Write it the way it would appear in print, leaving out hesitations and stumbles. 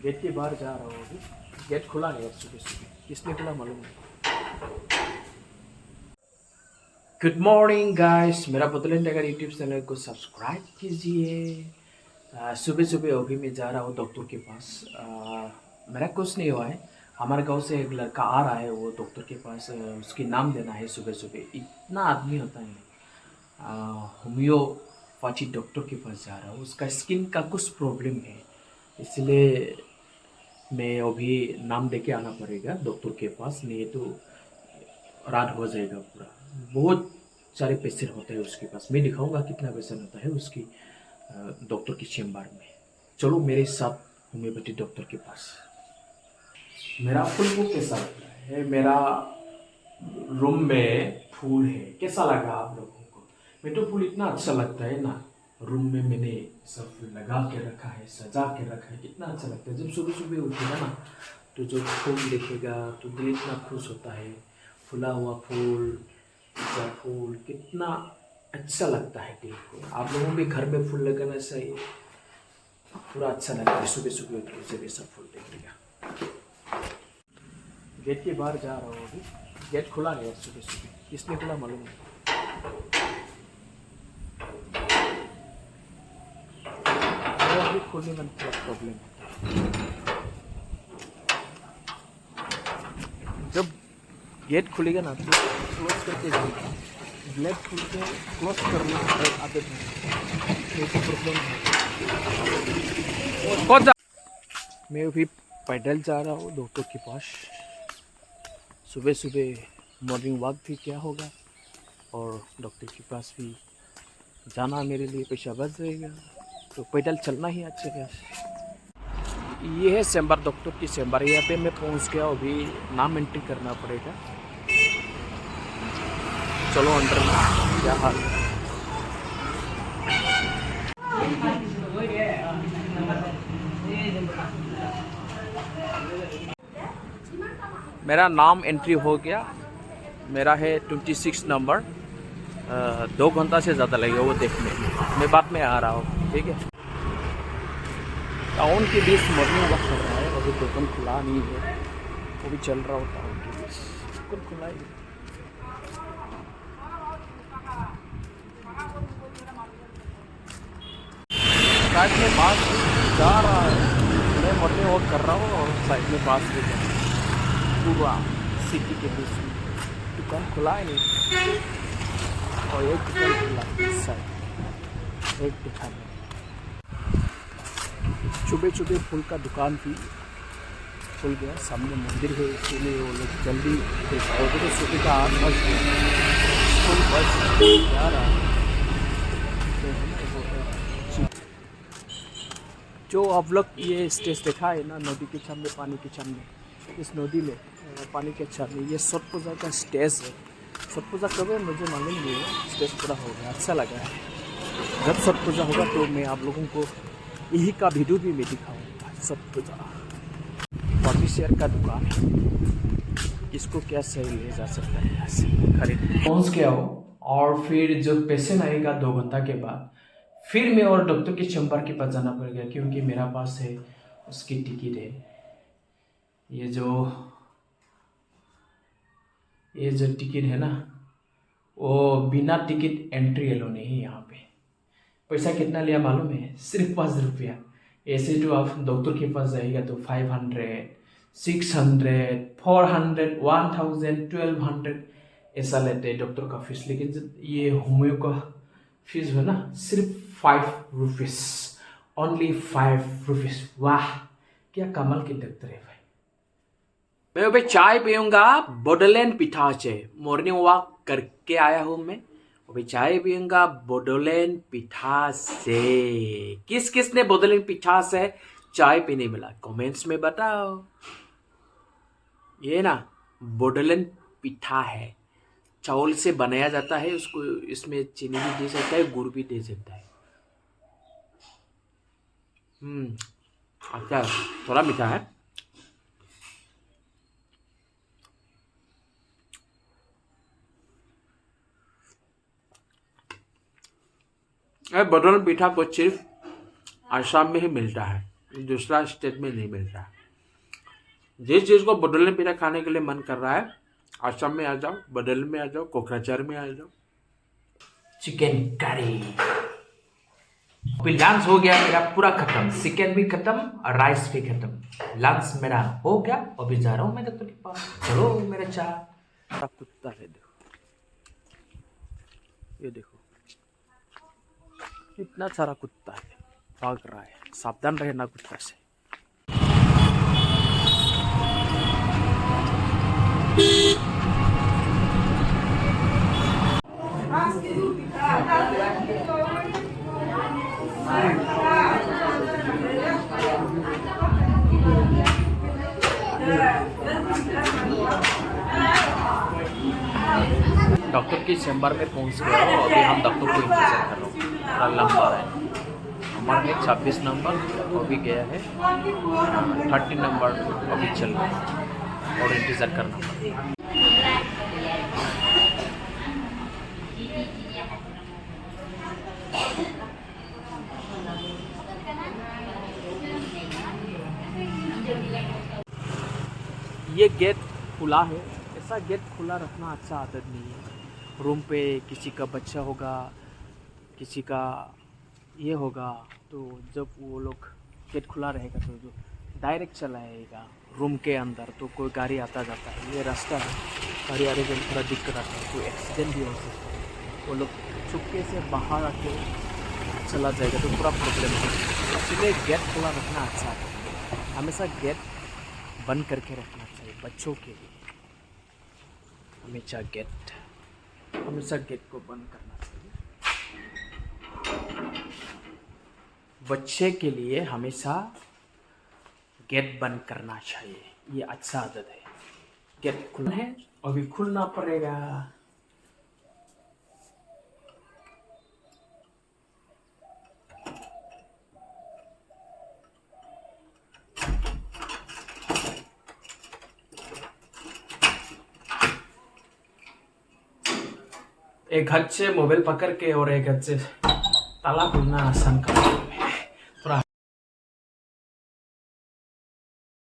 Gate के बाहर जा रहा हूँ अभी। गेट खुला है यार सुबह सुबह, किसने खुला मालूम नहीं। गुड मॉर्निंग गाइस, मेरा बदलेन टाइगर यूट्यूब चैनल को सब्सक्राइब कीजिए। सुबह सुबह अभी मैं जा रहा हूँ डॉक्टर के पास। मेरा कुछ नहीं हुआ है, हमारे गांव से एक लड़का आ रहा है, वो डॉक्टर के पास उसकी नाम देना है। सुबह सुबह इतना आदमी होता है। होम्योपैथी डॉक्टर के पास जा रहा हूँ, उसका स्किन का कुछ प्रॉब्लम है, इसलिए मैं अभी नाम दे के आना पड़ेगा डॉक्टर के पास, नहीं तो रात हो जाएगा पूरा। बहुत सारे पेशेंट होते हैं उसके पास, मैं दिखाऊंगा कितना पेशेंट होता है उसकी डॉक्टर की चेम्बर में। चलो मेरे साथ होम्योपैथी डॉक्टर के पास। मेरा फुल बुक कैसा लग रहा है? मेरा रूम में फूल है, कैसा लगा आप लोगों को? मैं तो फूल इतना अच्छा लगता है ना, रूम में मैंने सब फूल लगा के रखा है, सजा के रखा है, कितना अच्छा लगता है। जब सुबह सुबह उठेगा ना तो जो फूल देखेगा तो दिल इतना खुश होता है। फूला हुआ फूल, ऐसा फूल कितना अच्छा लगता है दिल को। आप लोगों के घर में फूल लगाना चाहिए, पूरा अच्छा लगता है सुबह सुबह उठ के जब ये सब फूल देखेगा। गेट के बाहर जा रहा हूँ अभी। गेट खुला है यार सुबह सुबह, किसने खुला मालूम नहीं। वो अभी खोलने में थोड़ा प्रॉब्लम है। जब गेट खुलेगा ना तो क्लोज करके जाएगा। गेट खुल के क्लोज करना आदत है, तो प्रॉब्लम है। कौन जा? मैं अभी पैदल जा रहा हूँ डॉक्टर के पास। सुबह सुबह मॉर्निंग वॉक भी क्या होगा, और डॉक्टर के पास भी जाना मेरे लिए पैसा बच जाएगा, तो पैदल चलना ही अच्छा है। ये है चैम्बर, डॉक्टर की चैम्बर। यहाँ पे मैं पहुँच गया, अभी नाम एंट्री करना पड़ेगा। चलो अंदर में क्या हाल है। मेरा नाम एंट्री हो गया, मेरा है 26 नंबर। 2 घंटा से ज़्यादा लगेगा वो देखने में, मैं बाद में आ रहा हूँ, ठीक है। टाउन के बीच मॉर्निंग वॉक कर रहा है, अभी दुकान खुला नहीं है, वो भी चल रहा हो टाउन के बीच। दुकान खुला है, साइड में बास जा रहा है। मैं मॉर्निंग वॉक कर रहा हूँ और साइड में बास भी जा रहा है, पूरा सिटी के बीच में। दुकान खुला है नहीं, और एक दुकान खुला है साइड, एक दुकान है। सुबह सुबह फूल का दुकान भी खुल गया, सामने मंदिर है, इसलिए वो लोग जल्दी और सुबह का 8 बजे फूल बस जा रहा है। जो आप लोग ये स्टेज देखा है ना, नदी के सामने, पानी के सामने, इस नदी में पानी के सामने ये छठ पूजा का स्टेज है। छठ पूजा कब है मुझे मालूम नहीं है, स्टेज पूरा हो गया, अच्छा लगा है। जब छठ पूजा होगा तो मैं आप लोगों को यही का वीडियो भी मैं दिखाऊंगा। छठ पूजा पार्टी शेयर का दुकान है, इसको क्या सही ले जा सकता है यहाँ से खरीद। पहुँच गया हो, और फिर जब पेशेंट आएगा 2 घंटा के बाद, फिर मैं और डॉक्टर के चैम्बर के पास जाना पड़ेगा, क्योंकि मेरा पास है उसकी टिकट है। ये जो टिकट है ना, वो बिना टिकट एंट्री एलो नहीं है यहाँ पे। पैसा कितना लिया मालूम है? सिर्फ 5 रुपया। ऐसे तो आप डॉक्टर के पास जाएगा तो 500, 600, 400, 1000, 1200 ऐसा लेते हैं डॉक्टर का फीस। लेकिन जब ये होम्यो का फीस है ना, सिर्फ 5 रुपीज, ओनली 5 रुपीज। वाह, क्या कमाल के डॉक्टर है भाई। मैं अभी चाय पीऊंगा बोडोलैंड पिठा से, मॉर्निंग वॉक करके आया हूँ मैं। अभी चाय पीऊंगा बोडोलैंड पिठा से। किस किस ने बोडोलैंड पिठा से चाय पीने मिला कमेंट्स में बताओ। ये ना बोडोलैंड पिठा है, चावल से बनाया जाता है, उसको इसमें चीनी भी दे सकता है, गुड़ भी दे सकता है। अच्छा, थोड़ा मीठा है। बोडोलैंड पिठा को सिर्फ आसाम में ही मिलता है। दूसरा स्टेट में नहीं मिलता। जिस चीज़ को बदलने पीना खाने के लिए मन कर रहा है, आसाम में आ जाओ, बदल में आ जाओ, कोकराझार में आ जाओ। Chicken curry. अभी लंच हो गया मेरा पूरा खत्म, चिकन भी खत्म और राइस भी खत्म। लंच मेरा हो गया, अभी जा रहा हूँ मैं डॉक्टर के पास। चलो मेरा चाह। कुत्ता है, देखो, ये देखो, इतना सारा कुत्ता है, भाग रहा है। सावधान रहना कुत्ता से। डॉक्टर के चैम्बर में पहुंच गया हूँ। अभी हम डॉक्टर को इंतजार कर रहा हूँ, थोड़ा लंबा है। हमारे 26 नंबर अभी गया है, 30 नंबर अभी चल रहा है और इंतज़ार करना पड़ेगा। ये गेट खुला है, ऐसा गेट खुला रखना अच्छा आदत नहीं है। रूम पे किसी का बच्चा होगा, किसी का ये होगा, तो जब वो लोग गेट खुला रहेगा तो जो डायरेक्ट चला आएगा रूम के अंदर, तो कोई गाड़ी आता जाता है, ये रास्ता है, गाड़ी आने में थोड़ा दिक्कत आता है, कोई एक्सीडेंट भी हो सकता है। वो लोग चुपके से बाहर आके चला जाएगा तो पूरा प्रॉब्लम है। इसलिए गेट खुला रखना अच्छा है, हमेशा गेट बंद करके रखना चाहिए बच्चों के लिए। हमेशा गेट को बंद करना चाहिए बच्चे के लिए। हमेशा गेट बंद करना चाहिए, ये अच्छा आदत है। गेट खुला है, अभी खुलना पड़ेगा। एक हाथ से मोबाइल पकड़ के और एक हाथ से ताला खोलना आसान काम है।